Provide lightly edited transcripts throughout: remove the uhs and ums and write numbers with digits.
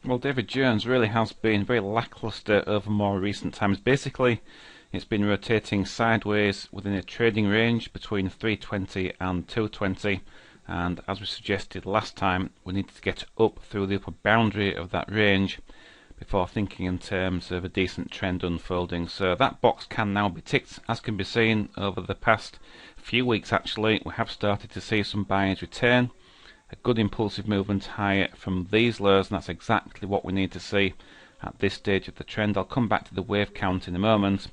Well, David Jones really has been very lacklustre over more recent times. Basically, it's been rotating sideways within a trading range between 320 and 220, and as we suggested last time, we need to get up through the upper boundary of that range before thinking in terms of a decent trend unfolding. So that box can now be ticked. As can be seen over the past few weeks, actually, we have started to see some buyers return. A good impulsive movement higher from these lows, and that's exactly what we need to see at this stage of the trend. I'll come back to the wave count in a moment,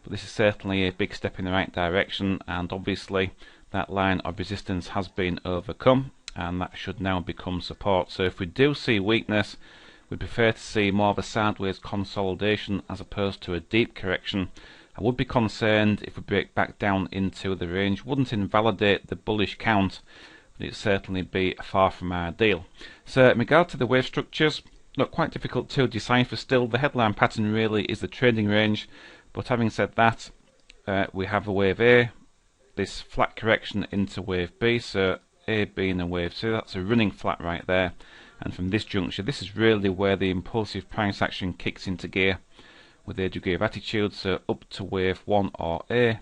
but this is certainly a big step in the right direction, and obviously that line of resistance has been overcome, and that should now become support. So if we do see weakness, we prefer to see more of a sideways consolidation as opposed to a deep correction. I would be concerned if we break back down into the range. Wouldn't invalidate the bullish count, but it'd certainly be far from ideal. So in regard to the wave structures, not quite difficult to decipher still. The headline pattern really is the trading range, but having said that, we have a wave A, this flat correction into wave B, so A being a wave C, that's a running flat right there. And from this juncture, this is really where the impulsive price action kicks into gear with a degree of attitude. So up to wave 1 or A,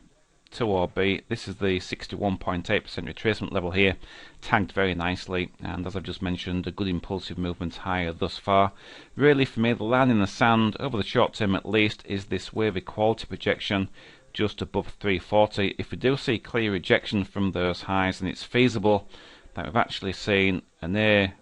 2 or B. This is the 61.8% retracement level here, tagged very nicely, and as I've just mentioned, a good impulsive movement higher thus far. Really for me, the line in the sand, over the short term at least, is this wave equality projection just above 340. If we do see clear rejection from those highs, then it's feasible that we've actually seen an A,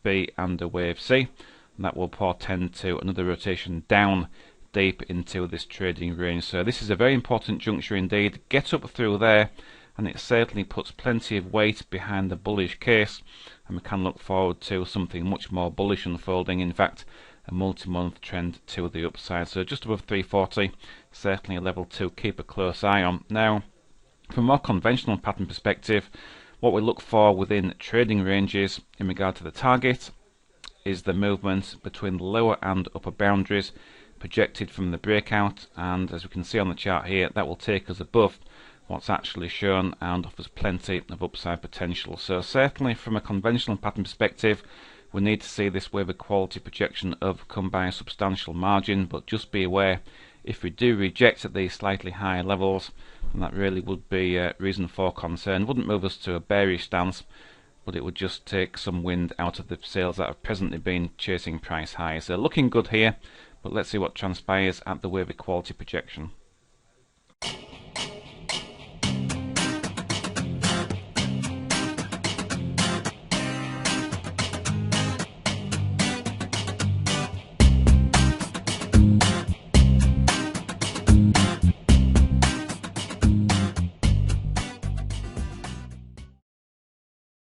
B and a wave C, and that will portend to another rotation down deep into this trading range. So this is a very important juncture indeed. Get up through there, and it certainly puts plenty of weight behind the bullish case, and we can look forward to something much more bullish unfolding. In fact, a multi-month trend to the upside. So just above 340, certainly a level to keep a close eye on. Now, from a more conventional pattern perspective, what we look for within trading ranges in regard to the target is the movement between the lower and upper boundaries projected from the breakout, and as we can see on the chart here, that will take us above what's actually shown and offers plenty of upside potential. So certainly from a conventional pattern perspective, we need to see this wave equality projection overcome by a substantial margin, but just be aware, if we do reject at these slightly higher levels, then that really would be reason for concern. Wouldn't move us to a bearish stance, but it would just take some wind out of the sails that have presently been chasing price highs. So looking good here, but let's see what transpires at the wave equality projection.